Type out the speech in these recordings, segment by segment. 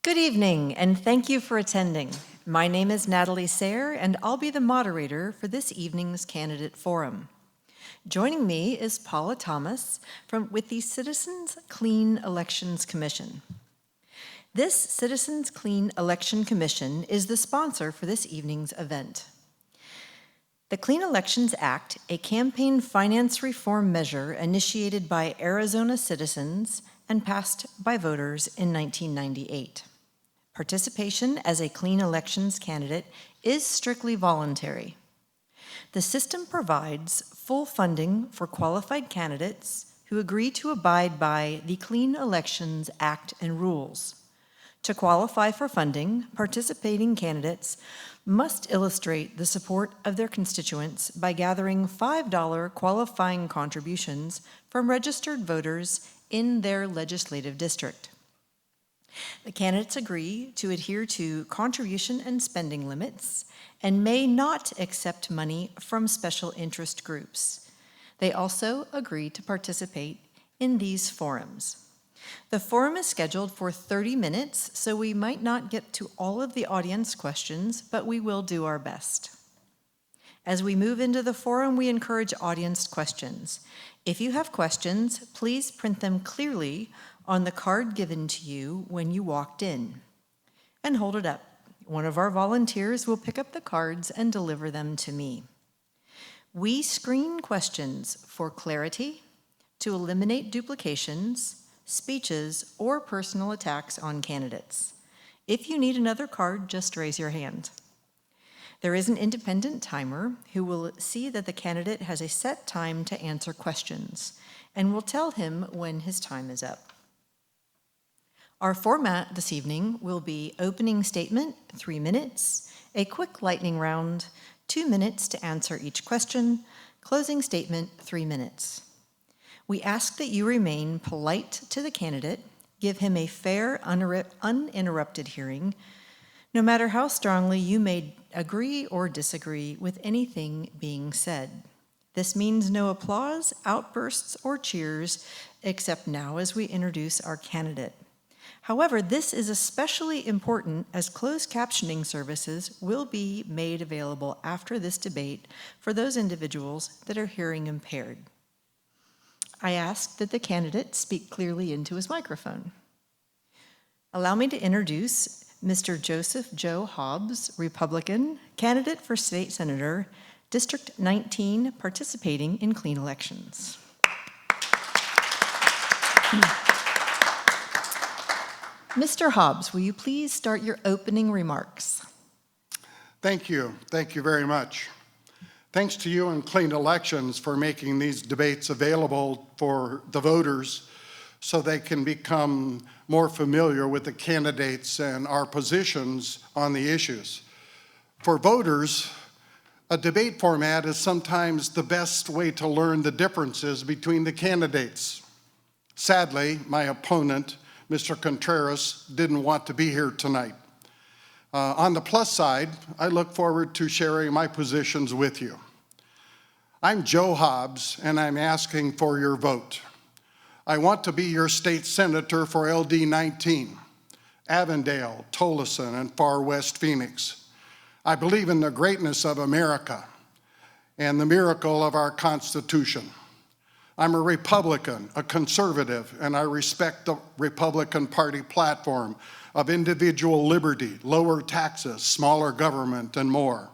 Good evening, and thank you for attending. My name is Natalie Sayre, and I'll be the moderator for this evening's candidate forum. Joining me is Paula Thomas with the Citizens Clean Elections Commission. This Citizens Clean Election Commission is the sponsor for this evening's event. The Clean Elections Act, a campaign finance reform measure initiated by Arizona citizens and passed by voters in 1998. Participation as a clean elections candidate is strictly voluntary. The system provides full funding for qualified candidates who agree to abide by the Clean Elections Act and rules. To qualify for funding, participating candidates must illustrate the support of their constituents by gathering $5 qualifying contributions from registered voters in their legislative district. The candidates agree to adhere to contribution and spending limits and may not accept money from special interest groups. They also agree to participate in these forums. The forum is scheduled for 30 minutes, so we might not get to all of the audience questions, but we will do our best. As we move into the forum, we encourage audience questions. If you have questions, please print them clearly on the card given to you when you walked in, and hold it up. One of our volunteers will pick up the cards and deliver them to me. We screen questions for clarity, to eliminate duplications, speeches, or personal attacks on candidates. If you need another card, just raise your hand. There is an independent timer who will see that the candidate has a set time to answer questions and will tell him when his time is up. Our format this evening will be opening statement, 3 minutes, a quick lightning round, 2 minutes to answer each question, closing statement, 3 minutes. We ask that you remain polite to the candidate, give him a fair, uninterrupted hearing, no matter how strongly you may agree or disagree with anything being said. This means no applause, outbursts, or cheers, except now as we introduce our candidate. However, this is especially important as closed captioning services will be made available after this debate for those individuals that are hearing impaired. I ask that the candidate speak clearly into his microphone. Allow me to introduce Mr. Joseph Joe Hobbs, Republican, candidate for State Senator, District 19, participating in clean elections. Mr. Hobbs, will you please start your opening remarks? Thank you. Thank you very much. Thanks to you and Clean Elections for making these debates available for the voters so they can become more familiar with the candidates and our positions on the issues. For voters, a debate format is sometimes the best way to learn the differences between the candidates. Sadly, my opponent, Mr. Contreras, didn't want to be here tonight. On the plus side, I look forward to sharing my positions with you. I'm Joe Hobbs, and I'm asking for your vote. I want to be your state senator for LD19, Avondale, Tolleson, and Far West Phoenix. I believe in the greatness of America and the miracle of our Constitution. I'm a Republican, a conservative, and I respect the Republican Party platform of individual liberty, lower taxes, smaller government, and more.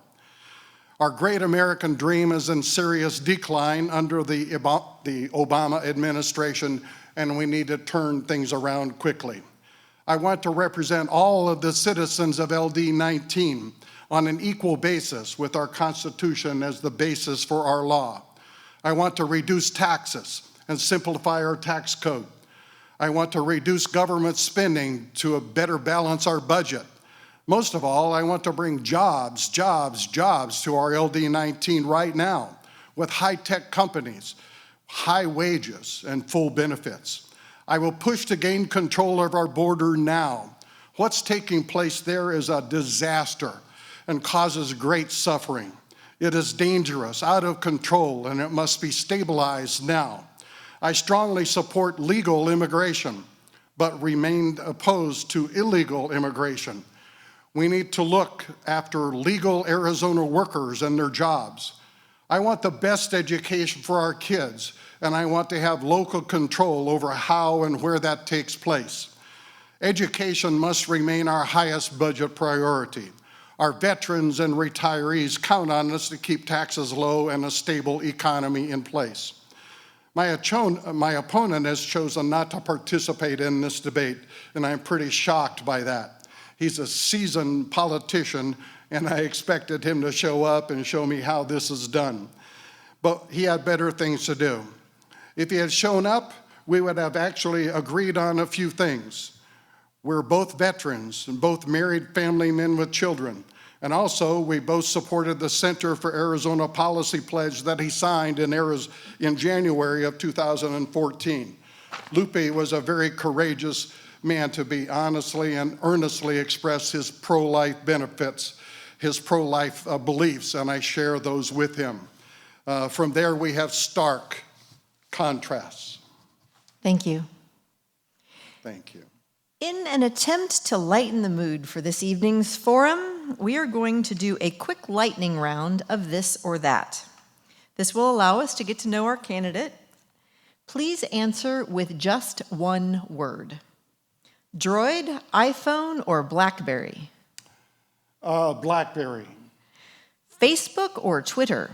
Our great American dream is in serious decline under the Obama administration, and we need to turn things around quickly. I want to represent all of the citizens of LD19 on an equal basis with our Constitution as the basis for our law. I want to reduce taxes and simplify our tax code. I want to reduce government spending to better balance our budget. Most of all, I want to bring jobs to our LD19 right now with high-tech companies, high wages, and full benefits. I will push to gain control of our border now. What's taking place there is a disaster and causes great suffering. It is dangerous, out of control, and it must be stabilized now. I strongly support legal immigration, but remained opposed to illegal immigration. We need to look after legal Arizona workers and their jobs. I want the best education for our kids, and I want to have local control over how and where that takes place. Education must remain our highest budget priority. Our veterans and retirees count on us to keep taxes low and a stable economy in place. My opponent has chosen not to participate in this debate, and I'm pretty shocked by that. He's a seasoned politician, and I expected him to show up and show me how this is done. But he had better things to do. If he had shown up, we would have actually agreed on a few things. We're both veterans and both married family men with children. And also, we both supported the Center for Arizona Policy Pledge that he signed in January of 2014. Lupe was a very courageous man to be honestly and earnestly express his pro-life benefits, his pro-life beliefs, and I share those with him. From there, we have stark contrasts. Thank you. Thank you. In an attempt to lighten the mood for this evening's forum, we are going to do a quick lightning round of this or that. This will allow us to get to know our candidate. Please answer with just one word. Droid, iPhone, or BlackBerry? BlackBerry. Facebook or Twitter?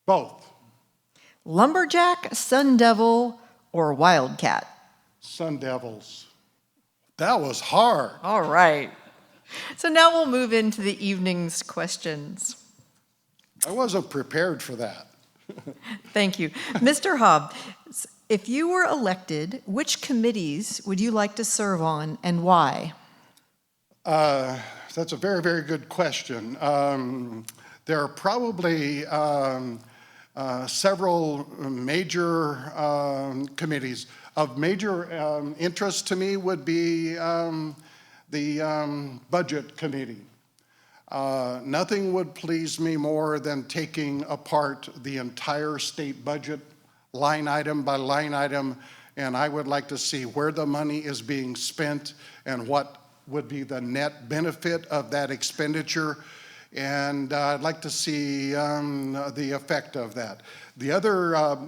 Both. Lumberjack, Sun Devil, or Wildcat? Sun Devils. That was hard. All right. So now we'll move into the evening's questions. I wasn't prepared for that. Thank you. Mr. Hobbs, if you were elected, which committees would you like to serve on and why? That's a very, very good question. There are probably several major committees. Of major interest to me would be the Budget Committee. Nothing would please me more than taking apart the entire state budget, line item by line item, and I would like to see where the money is being spent and what would be the net benefit of that expenditure. And I'd like to see the effect of that. The other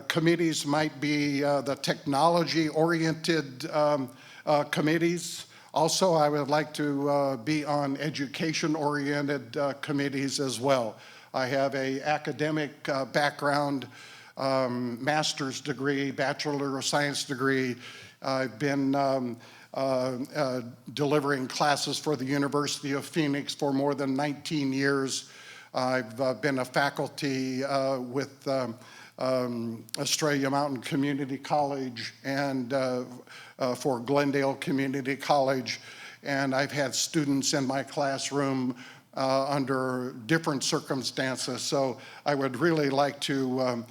committees might be the technology-oriented committees. Also, I would like to be on education-oriented committees as well. I have an academic background, master's degree, Bachelor of Science degree. I've been delivering classes for the University of Phoenix for more than 19 years. I've been a faculty with Australia Mountain Community College and for Glendale Community College, and I've had students in my classroom under different circumstances, so I would really like to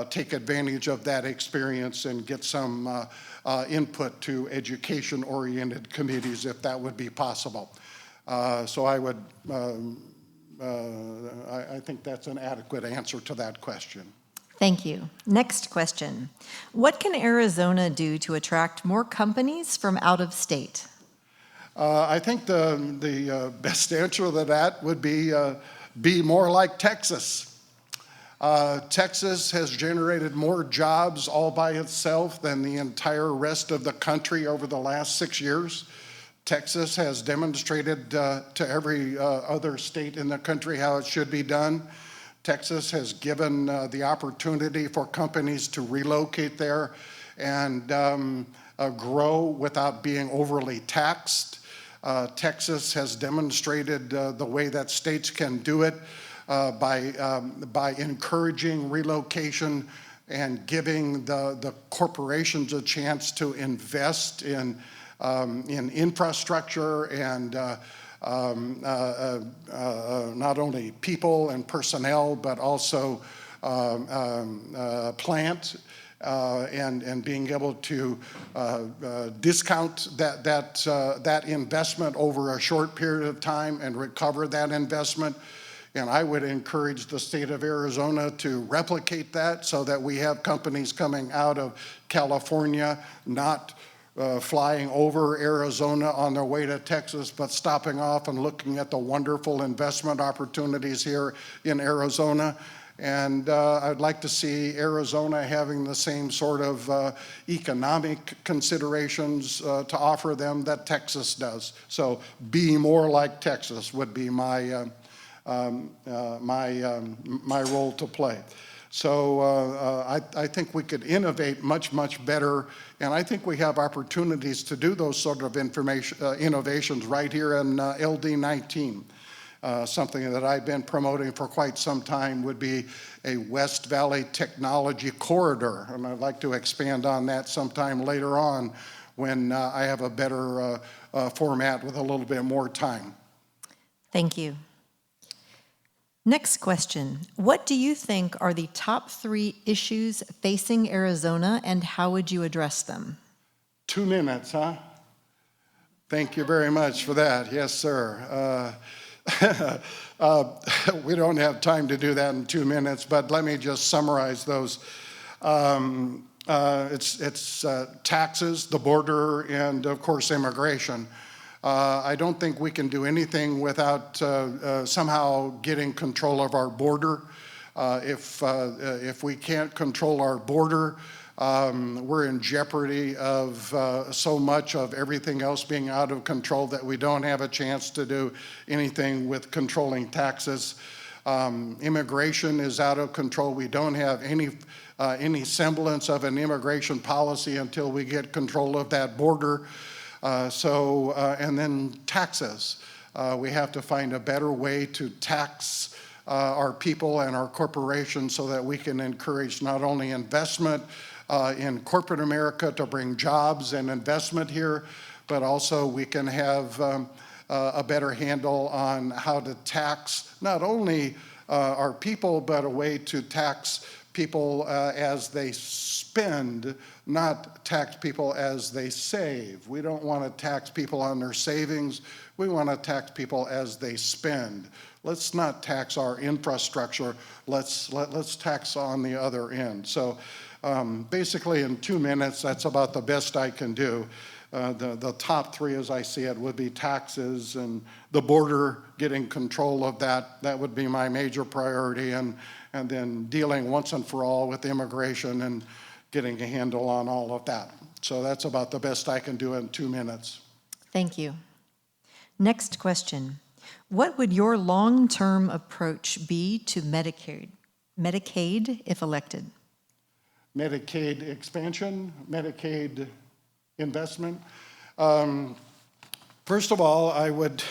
take advantage of that experience and get some input to education-oriented committees if that would be possible. So I would, I think that's an adequate answer to that question. Thank you. Next question. What can Arizona do to attract more companies from out of state? I think the best answer to that would be more like Texas. Texas has generated more jobs all by itself than the entire rest of the country over the last 6 years. Texas has demonstrated to every other state in the country how it should be done. Texas has given the opportunity for companies to relocate there and grow without being overly taxed. Texas has demonstrated the way that states can do it by encouraging relocation and giving the corporations a chance to invest in infrastructure and not only people and personnel, but also plant and being able to discount that investment over a short period of time and recover that investment. And I would encourage the state of Arizona to replicate that so that we have companies coming out of California, not flying over Arizona on their way to Texas, but stopping off and looking at the wonderful investment opportunities here in Arizona. And I'd like to see Arizona having the same sort of economic considerations to offer them that Texas does. So be more like Texas would be my my role to play. So I think we could innovate much, much better, and I think we have opportunities to do those sort of innovations right here in LD19. Something that I've been promoting for quite some time would be a West Valley Technology Corridor, and I'd like to expand on that sometime later on when I have a better format with a little bit more time. Thank you. Next question. What do you think are the top 3 issues facing Arizona, and how would you address them? 2 minutes, huh? Thank you very much for that. Yes, sir. We don't have time to do that in 2 minutes, but let me just summarize those. It's taxes, the border, and of course immigration. I don't think we can do anything without somehow getting control of our border. If we can't control our border, we're in jeopardy of so much of everything else being out of control that we don't have a chance to do anything with controlling taxes. Immigration is out of control. We don't have any semblance of an immigration policy until we get control of that border. And then taxes. We have to find a better way to tax our people and our corporations so that we can encourage not only investment in corporate America to bring jobs and investment here, but also we can have a better handle on how to tax not only our people, but a way to tax people as they spend, not tax people as they save. We don't want to tax people on their savings. We want to tax people as they spend. Let's not tax our infrastructure. Let's tax on the other end. So basically in 2 minutes, that's about the best I can do. The top 3, as I see it, would be taxes and the border, getting control of that. That would be my major priority, and then dealing once and for all with immigration and getting a handle on all of that. So that's about the best I can do in 2 minutes. Thank you. Next question. What would your long-term approach be to Medicaid if elected? Medicaid expansion, Medicaid investment. First of all, I would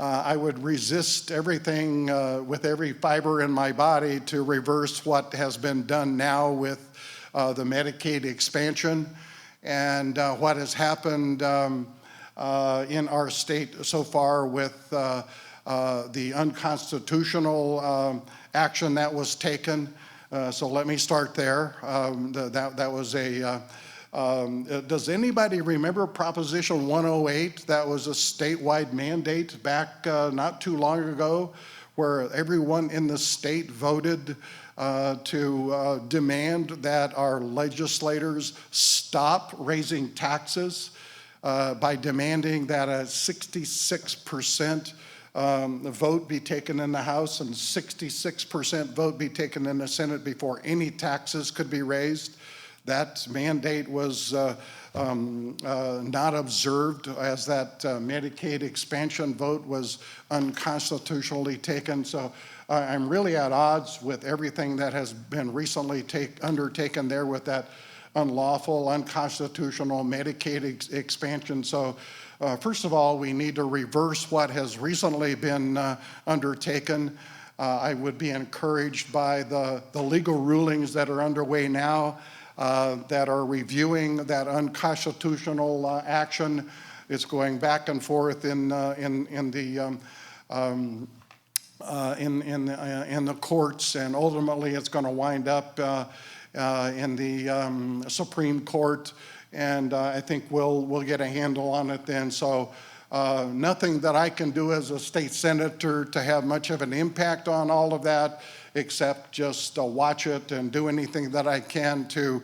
I would resist everything with every fiber in my body to reverse what has been done now with the Medicaid expansion and what has happened in our state so far with the unconstitutional action that was taken. So let me start there. That was a does anybody remember Proposition 108? That was a statewide mandate back not too long ago, where everyone in the state voted to demand that our legislators stop raising taxes by demanding that a 66% vote be taken in the House and 66% vote be taken in the Senate before any taxes could be raised. That mandate was not observed, as that Medicaid expansion vote was unconstitutionally taken. So I'm really at odds with everything that has been recently undertaken there with that unlawful, unconstitutional Medicaid expansion. So first of all, we need to reverse what has recently been undertaken. I would be encouraged by the legal rulings that are underway now that are reviewing that unconstitutional action. It's going back and forth in the courts, and ultimately it's going to wind up in the Supreme Court, and I think we'll get a handle on it then. So Nothing that I can do as a state senator to have much of an impact on all of that, except just watch it and do anything that I can to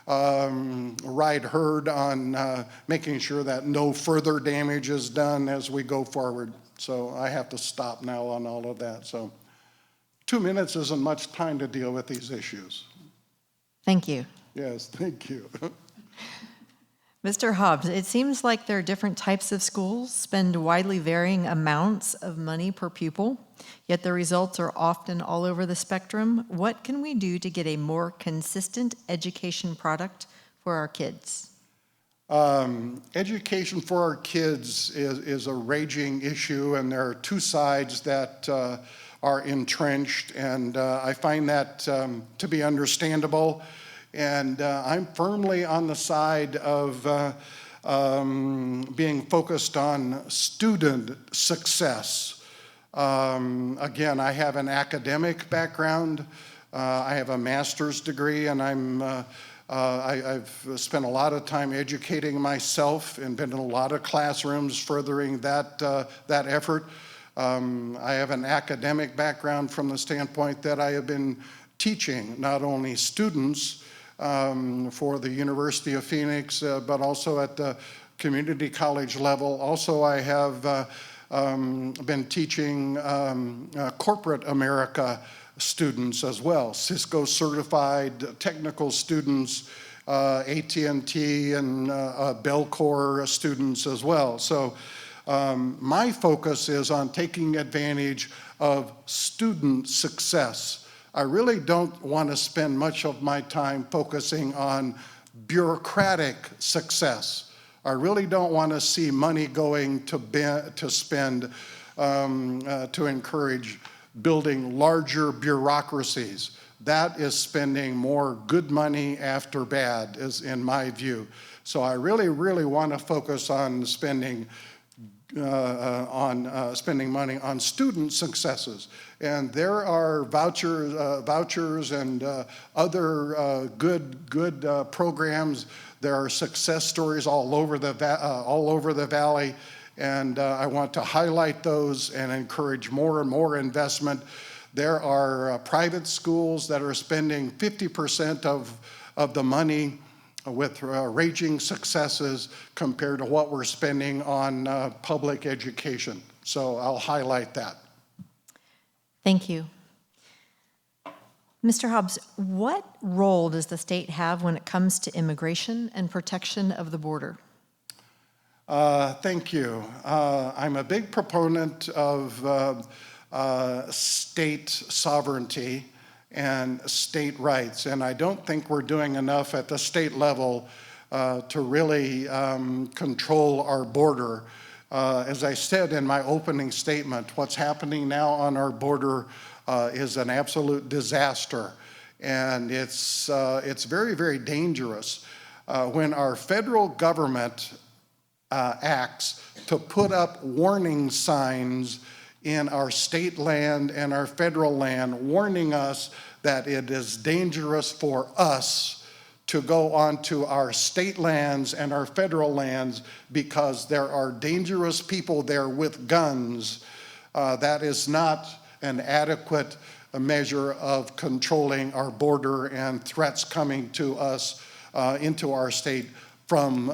ride herd on making sure that no further damage is done as we go forward. So I have to stop now on all of that. So 2 minutes isn't much time to deal with these issues. Thank you. Yes, thank you. Mr. Hobbs, it seems like there are different types of schools spend widely varying amounts of money per pupil, yet the results are often all over the spectrum. What can we do to get a more consistent education product for our kids? Education for our kids is a raging issue, and there are two sides that are entrenched, and I find that to be understandable. And I'm firmly on the side of being focused on student success. Again, I have an academic background. I have a master's degree, and I've spent a lot of time educating myself and been in a lot of classrooms furthering that effort. I have an academic background from the standpoint that I have been teaching not only students for the University of Phoenix, but also at the community college level. Also, I have been teaching corporate America students as well, Cisco certified technical students, AT&T and Bellcore students as well. So my focus is on taking advantage of student success. I really don't want to spend much of my time focusing on bureaucratic success. I really don't want to see money going to spend to encourage building larger bureaucracies. That is spending more good money after bad, is in my view. So I really, really want to focus on spending money on student successes. And there are vouchers and other good programs. There are success stories all over the valley, and I want to highlight those and encourage more and more investment. There are private schools that are spending 50% of the money with raging successes compared to what we're spending on public education. So I'll highlight that. Thank you. Mr. Hobbs, what role does the state have when it comes to immigration and protection of the border? Thank you. I'm a big proponent of state sovereignty and state rights, and I don't think we're doing enough at the state level to really control our border. As I said in my opening statement, what's happening now on our border is an absolute disaster, and it's very, very dangerous. When our federal government acts to put up warning signs in our state land and our federal land, warning us that it is dangerous for us to go onto our state lands and our federal lands because there are dangerous people there with guns. That is not an adequate measure of controlling our border and threats coming to us into our state from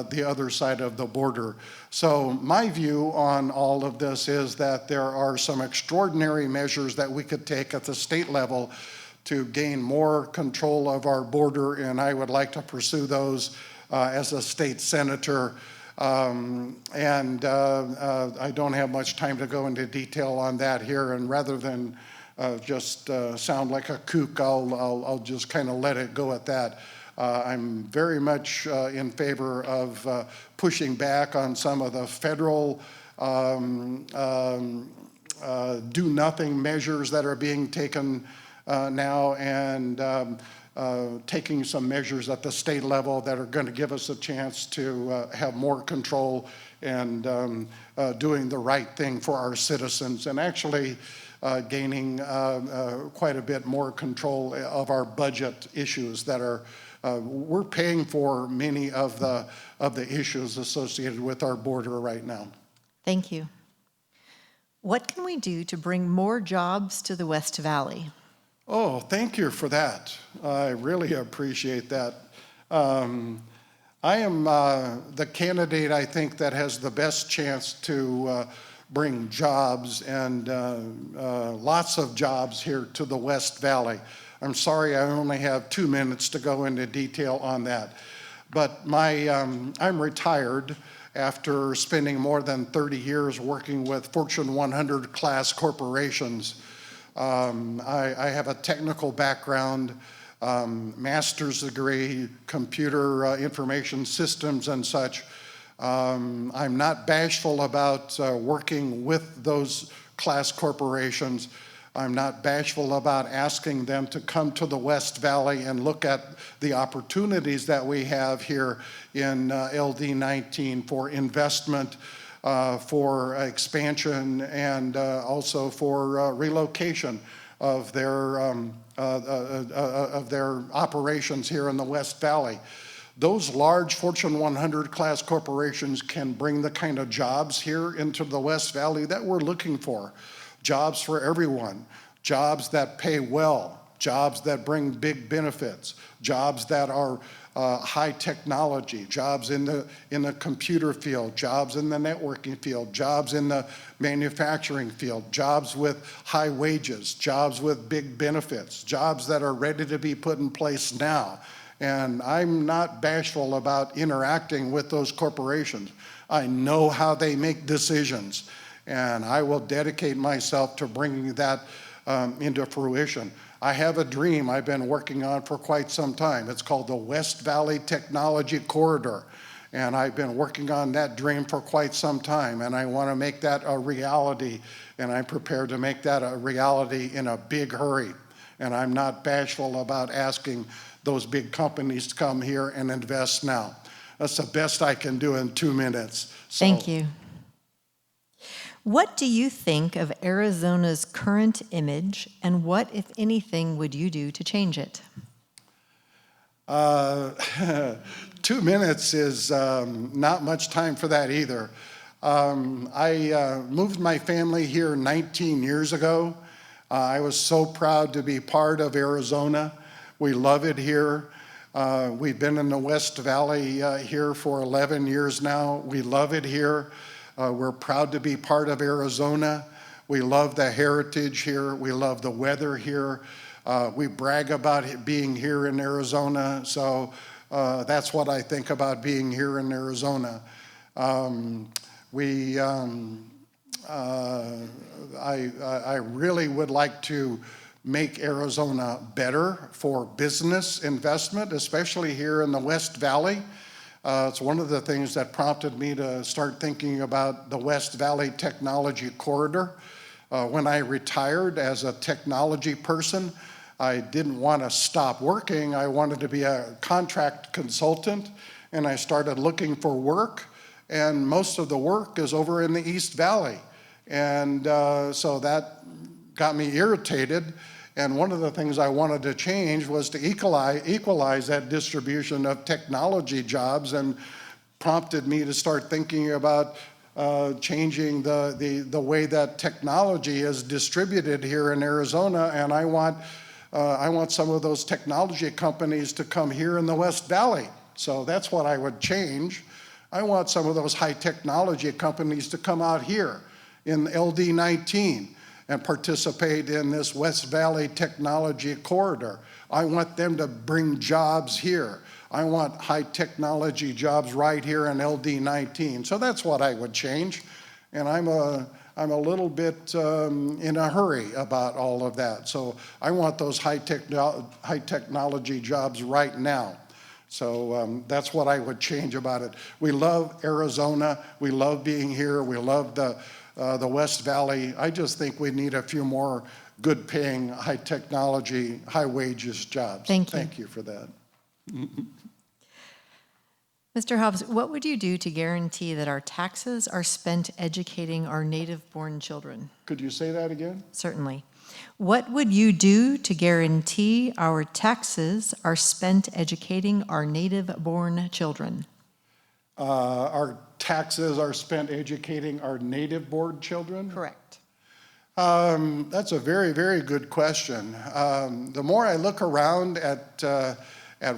the other side of the border. So my view on all of this is that there are some extraordinary measures that we could take at the state level to gain more control of our border, and I would like to pursue those as a state senator. I don't have much time to go into detail on that here, and rather than just sound like a kook, I'll just kind of let it go at that. I'm very much in favor of pushing back on some of the federal do-nothing measures that are being taken now, and taking some measures at the state level that are going to give us a chance to have more control and doing the right thing for our citizens, and actually gaining quite a bit more control of our budget issues that are we're paying for many of the issues associated with our border right now. Thank you. What can we do to bring more jobs to the West Valley? Oh, thank you for that. I really appreciate that. I am the candidate, I think, that has the best chance to bring jobs and lots of jobs here to the West Valley. I'm sorry I only have 2 minutes to go into detail on that. But I'm retired after spending more than 30 years working with Fortune 100 class corporations. I have a technical background, master's degree, computer information systems and such. I'm not bashful about working with those class corporations. I'm not bashful about asking them to come to the West Valley and look at the opportunities that we have here in LD19 for investment, for expansion, and also for relocation of their operations here in the West Valley. Those large Fortune 100 class corporations can bring the kind of jobs here into the West Valley that we're looking for. Jobs for everyone, jobs that pay well, jobs that bring big benefits, jobs that are high technology, jobs in the computer field, jobs in the networking field, jobs in the manufacturing field, jobs with high wages, jobs with big benefits, jobs that are ready to be put in place now. And I'm not bashful about interacting with those corporations. I know how they make decisions, and I will dedicate myself to bringing that into fruition. I have a dream I've been working on for quite some time. It's called the West Valley Technology Corridor, and I've been working on that dream for quite some time, and I want to make that a reality, and I'm prepared to make that a reality in a big hurry. And I'm not bashful about asking those big companies to come here and invest now. That's the best I can do in 2 minutes. So, Thank you. What do you think of Arizona's current image, and what, if anything, would you do to change it? 2 minutes is not much time for that either. I moved my family here 19 years ago. I was so proud to be part of Arizona. We love it here. We've been in the West Valley here for 11 years now. We love it here. We're proud to be part of Arizona. We love the heritage here. We love the weather here. We brag about it being here in Arizona. So that's what I think about being here in Arizona. I really would like to make Arizona better for business investment, especially here in the West Valley. It's one of the things that prompted me to start thinking about the West Valley Technology Corridor. When I retired as a technology person, I didn't want to stop working. I wanted to be a contract consultant, and I started looking for work, and most of the work is over in the East Valley. And so that got me irritated. And one of the things I wanted to change was to equalize that distribution of technology jobs, and prompted me to start thinking about changing the way that technology is distributed here in Arizona. And I want some of those technology companies to come here in the West Valley. So that's what I would change. I want some of those high technology companies to come out here in LD19 and participate in this West Valley Technology Corridor. I want them to bring jobs here. I want high technology jobs right here in LD19. So that's what I would change. And I'm a little bit in a hurry about all of that. So I want those high technology jobs right now. So that's what I would change about it. We love Arizona. We love being here. We love the West Valley. I just think we need a few more good paying, high technology, high wages jobs. Thank you. Thank you for that. Mr. Hobbs, what would you do to guarantee that our taxes are spent educating our native-born children? Could you say that again? Certainly. What would you do to guarantee our taxes are spent educating our native-born children? Our taxes are spent educating our native-born children? Correct. That's a very, very good question. The more I look around at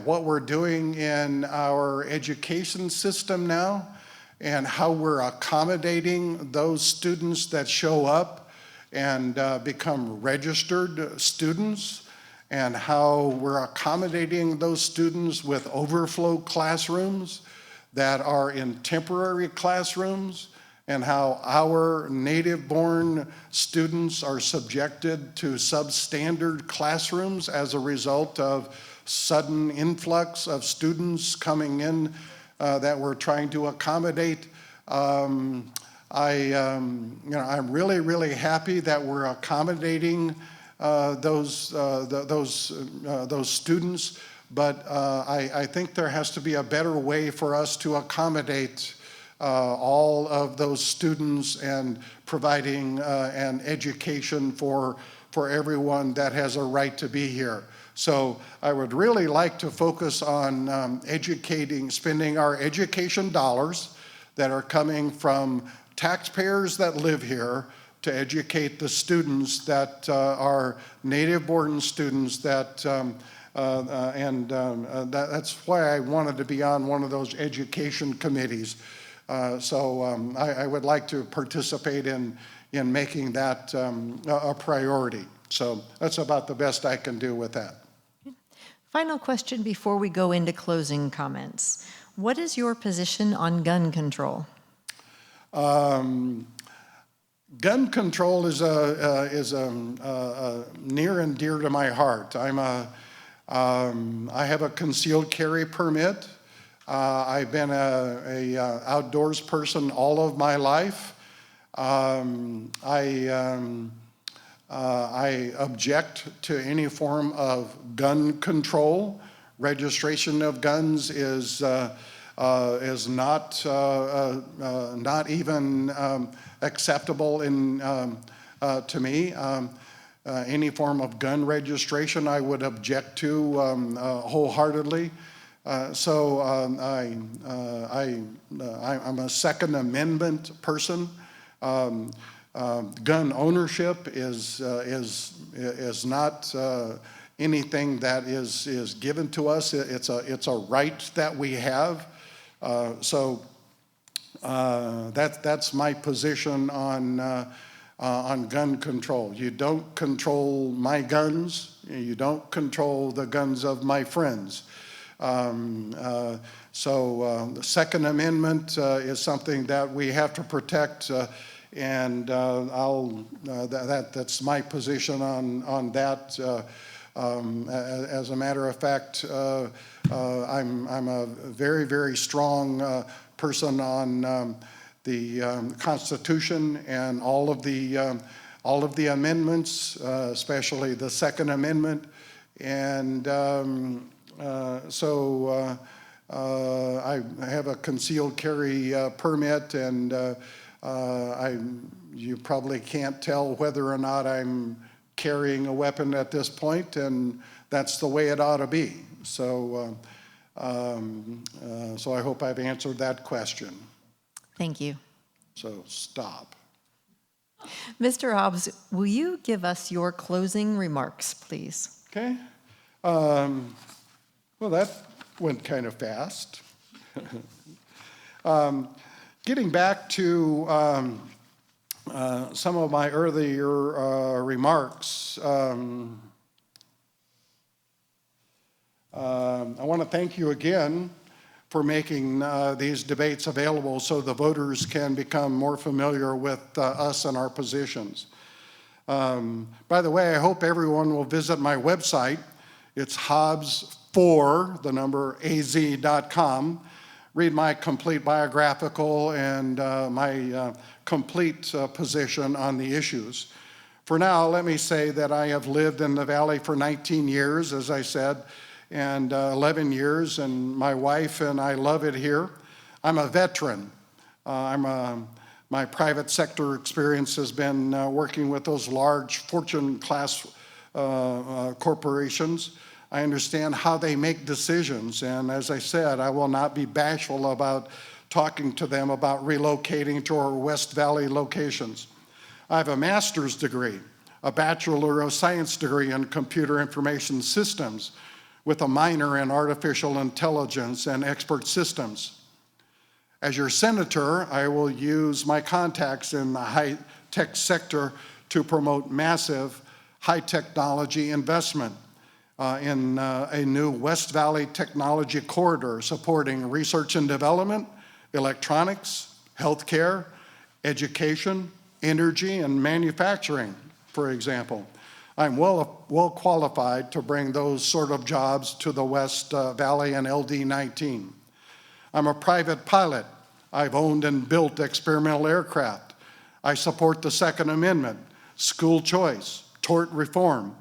what we're doing in our education system now and how we're accommodating those students that show up and become registered students, and how we're accommodating those students with overflow classrooms that are in temporary classrooms, and how our native-born students are subjected to substandard classrooms as a result of sudden influx of students coming in that we're trying to accommodate. I'm really, really happy that we're accommodating those students, but I think there has to be a better way for us to accommodate all of those students and providing an education for everyone that has a right to be here. So I would really like to focus on spending our education dollars that are coming from taxpayers that live here to educate the students that are native-born students that's why I wanted to be on one of those education committees. So I would like to participate in making that a priority. So that's about the best I can do with that. Final question before we go into closing comments. What is your position on gun control? Gun control is near and dear to my heart. I have a concealed carry permit. I've been a outdoors person all of my life. I object to any form of gun control. Registration of guns is not even acceptable to me. Any form of gun registration I would object to wholeheartedly. So I'm a Second Amendment person. Gun ownership is not anything that is given to us. It's a right that we have. So that's my position on gun control. You don't control my guns. You don't control the guns of my friends. So the Second Amendment is something that we have to protect, and that's my position on that. As a matter of fact, I'm a very, very strong person on the Constitution and all of the amendments, especially the Second Amendment, and so I have a concealed carry permit, and you probably can't tell whether or not I'm carrying a weapon at this point, and that's the way it ought to be. So, so I hope I've answered that question. Thank you. So stop. Mr. Hobbs, will you give us your closing remarks, please? Okay. Well, that went kind of fast. Getting back to some of my earlier remarks, I want to thank you again for making these debates available so the voters can become more familiar with us and our positions. By the way, I hope everyone will visit my website. It's hobbs4az.com. Read my complete biographical and my complete position on the issues. For now, let me say that I have lived in the Valley for 19 years, as I said, and 11 years, and my wife and I love it here. I'm a veteran. I'm My private sector experience has been working with those large Fortune class corporations. I understand how they make decisions, and as I said, I will not be bashful about talking to them about relocating to our West Valley locations. I have a master's degree, a Bachelor of Science degree in Computer Information Systems, with a minor in Artificial Intelligence and Expert Systems. As your senator, I will use my contacts in the high-tech sector to promote massive high-technology investment in a new West Valley technology corridor supporting research and development, electronics, healthcare, education, energy, and manufacturing, for example. I'm well qualified to bring those sort of jobs to the West Valley and LD19. I'm a private pilot. I've owned and built experimental aircraft. I support the Second Amendment, school choice, tort reform.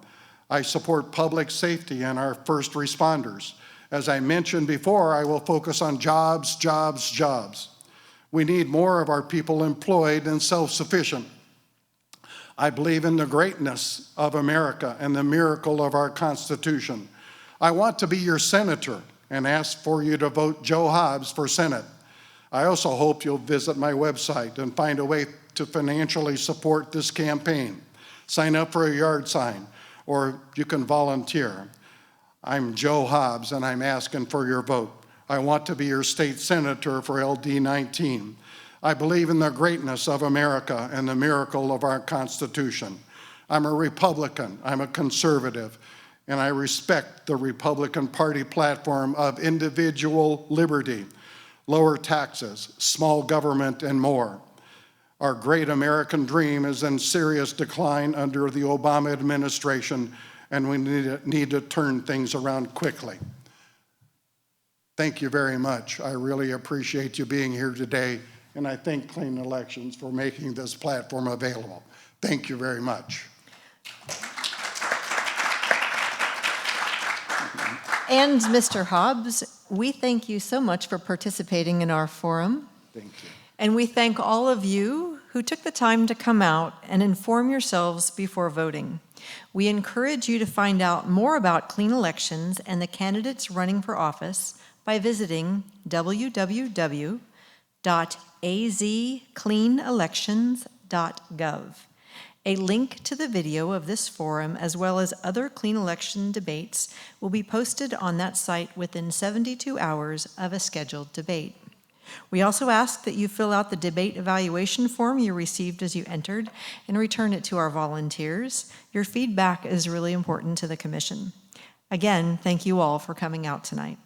I support public safety and our first responders. As I mentioned before, I will focus on jobs, jobs, jobs. We need more of our people employed and self-sufficient. I believe in the greatness of America and the miracle of our Constitution. I want to be your senator and ask for you to vote Joe Hobbs for Senate. I also hope you'll visit my website and find a way to financially support this campaign. Sign up for a yard sign, or you can volunteer. I'm Joe Hobbs, and I'm asking for your vote. I want to be your state senator for LD19. I believe in the greatness of America and the miracle of our Constitution. I'm a Republican, I'm a conservative, and I respect the Republican Party platform of individual liberty, lower taxes, small government, and more. Our great American dream is in serious decline under the Obama administration, and we need to turn things around quickly. Thank you very much. I really appreciate you being here today, and I thank Clean Elections for making this platform available. Thank you very much. And Mr. Hobbs, we thank you so much for participating in our forum. Thank you. And we thank all of you who took the time to come out and inform yourselves before voting. We encourage you to find out more about Clean Elections and the candidates running for office by visiting www.azcleanelections.gov. A link to the video of this forum, as well as other clean election debates, will be posted on that site within 72 hours of a scheduled debate. We also ask that you fill out the debate evaluation form you received as you entered and return it to our volunteers. Your feedback is really important to the Commission. Again, thank you all for coming out tonight.